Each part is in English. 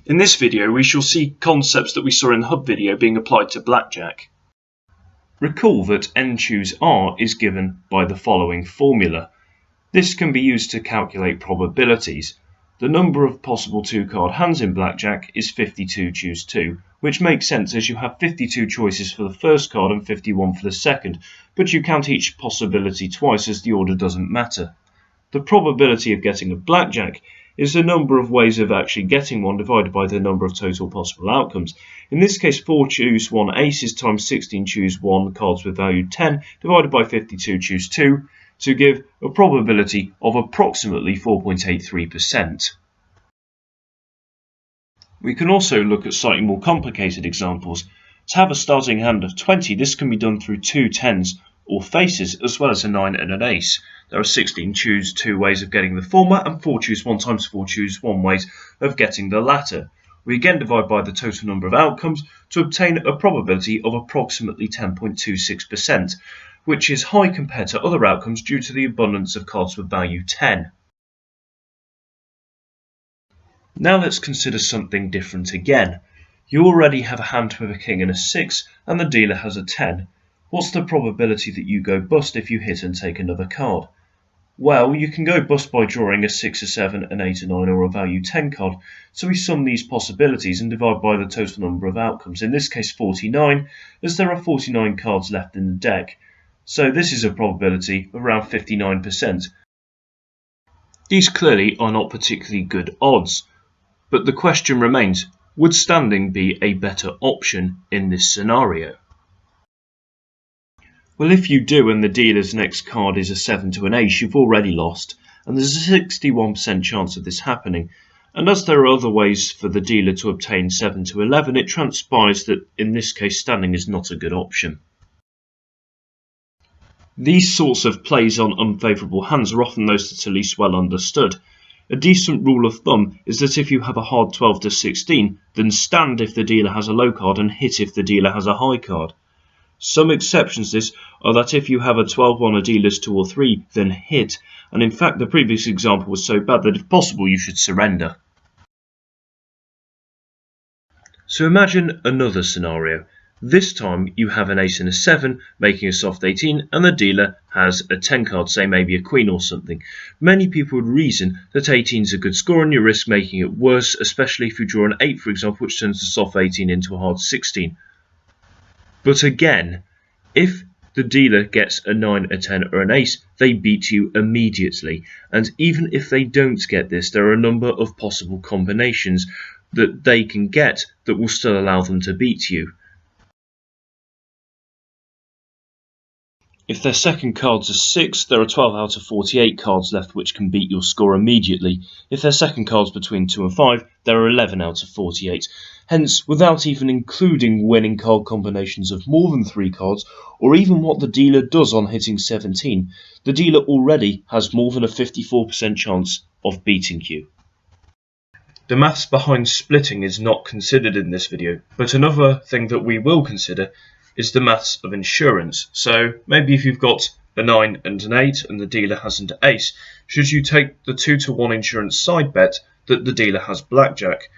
In this video we shall see concepts that we saw in the hub video being applied to blackjack. Recall that n choose r is given by the following formula. This can be used to calculate probabilities. The number of possible two-card hands in blackjack is 52 choose 2, which makes sense as you have 52 choices for the first card and 51 for the second, but you count each possibility twice as the order doesn't matter. The probability of getting a blackjack is the number of ways of actually getting one divided by the number of total possible outcomes. In this case, 4 choose 1 aces times 16 choose 1 cards with value 10 divided by 52 choose 2 to give a probability of approximately 4.83%. We can also look at slightly more complicated examples. To have a starting hand of 20, this can be done through 2 tens or faces as well as a 9 and an ace. There are 16 choose 2 ways of getting the former and 4 choose 1 times 4 choose 1 ways of getting the latter. We again divide by the total number of outcomes to obtain a probability of approximately 10.26%, which is high compared to other outcomes due to the abundance of cards with value 10. Now let's consider something different again. You already have a hand with a king and a 6 and the dealer has a 10. What's the probability that you go bust if you hit and take another card? Well, you can go bust by drawing a 6, a 7, an 8, a 9 or a value 10 card, so we sum these possibilities and divide by the total number of outcomes, in this case 49, as there are 49 cards left in the deck. So this is a probability of around 59%. These clearly are not particularly good odds, but the question remains, would standing be a better option in this scenario? Well, if you do and the dealer's next card is a 7 to an ace, you've already lost, and there's a 61% chance of this happening. And as there are other ways for the dealer to obtain 7 to 11, it transpires that in this case standing is not a good option. These sorts of plays on unfavourable hands are often those that are least well understood. A decent rule of thumb is that if you have a hard 12 to 16, then stand if the dealer has a low card and hit if the dealer has a high card. Some exceptions to this are that if you have a 12 on a dealer's 2 or 3, then hit, and in fact the previous example was so bad that if possible you should surrender. So imagine another scenario. This time you have an ace and a 7, making a soft 18, and the dealer has a 10 card, say maybe a queen or something. Many people would reason that 18 is a good score and you risk making it worse, especially if you draw an 8 for example, which turns the soft 18 into a hard 16. But again, if the dealer gets a 9, a 10 or an ace, they beat you immediately. And even if they don't get this, there are a number of possible combinations that they can get that will still allow them to beat you. If their second card's a 6, there are 12 out of 48 cards left which can beat your score immediately. If their second card's between 2 and 5, there are 11 out of 48. Hence, without even including winning card combinations of more than 3 cards, or even what the dealer does on hitting 17, the dealer already has more than a 54% chance of beating you. The maths behind splitting is not considered in this video, but another thing that we will consider is the maths of insurance. So maybe if you've got a 9 and an 8 and the dealer has an ace, should you take the 2 to 1 insurance side bet that the dealer has blackjack?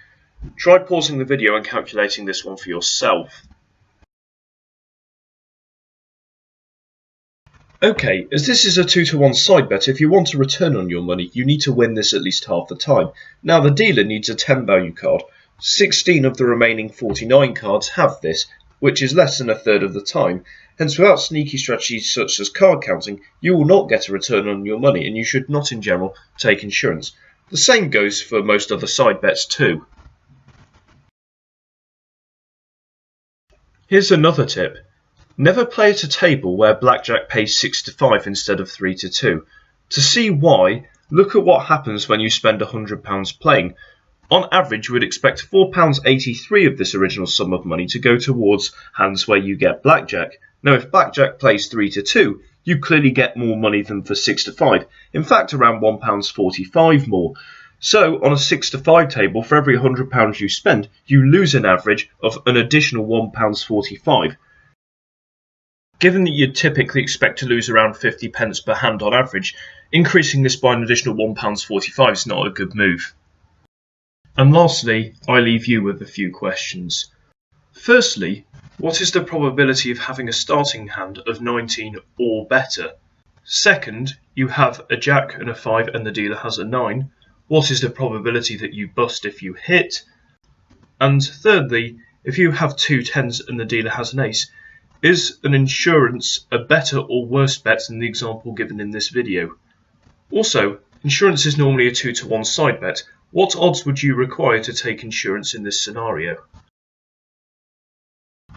Try pausing the video and calculating this one for yourself. Okay, as this is a 2 to 1 side bet, if you want a return on your money, you need to win this at least half the time. Now the dealer needs a 10 value card. 16 of the remaining 49 cards have this, which is less than a third of the time. Hence, without sneaky strategies such as card counting, you will not get a return on your money and you should not in general take insurance. The same goes for most other side bets too. Here's another tip. Never play at a table where blackjack pays 6 to 5 instead of 3 to 2. To see why, look at what happens when you spend £100 playing. On average, you would expect £4.83 of this original sum of money to go towards hands where you get blackjack. Now, if blackjack plays 3 to 2, you clearly get more money than for 6 to 5. In fact, around £1.45 more. So, on a 6 to 5 table, for every £100 you spend, you lose an average of an additional £1.45. Given that you'd typically expect to lose around 50 pence per hand on average, increasing this by an additional £1.45 is not a good move. And lastly, I leave you with a few questions. Firstly, what is the probability of having a starting hand of 19 or better? Second, you have a jack and a 5 and the dealer has a 9. What is the probability that you bust if you hit? And thirdly, if you have 2 10s and the dealer has an ace, is an insurance a better or worse bet than the example given in this video? Also, insurance is normally a 2-to-1 side bet. What odds would you require to take insurance in this scenario?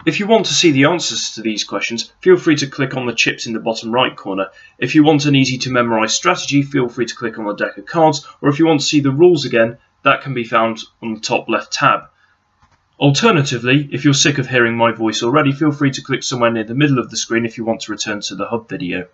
If you want to see the answers to these questions, feel free to click on the chips in the bottom right corner. If you want an easy to memorise strategy, feel free to click on the deck of cards, or if you want to see the rules again, that can be found on the top left tab. Alternatively, if you're sick of hearing my voice already, feel free to click somewhere near the middle of the screen if you want to return to the hub video.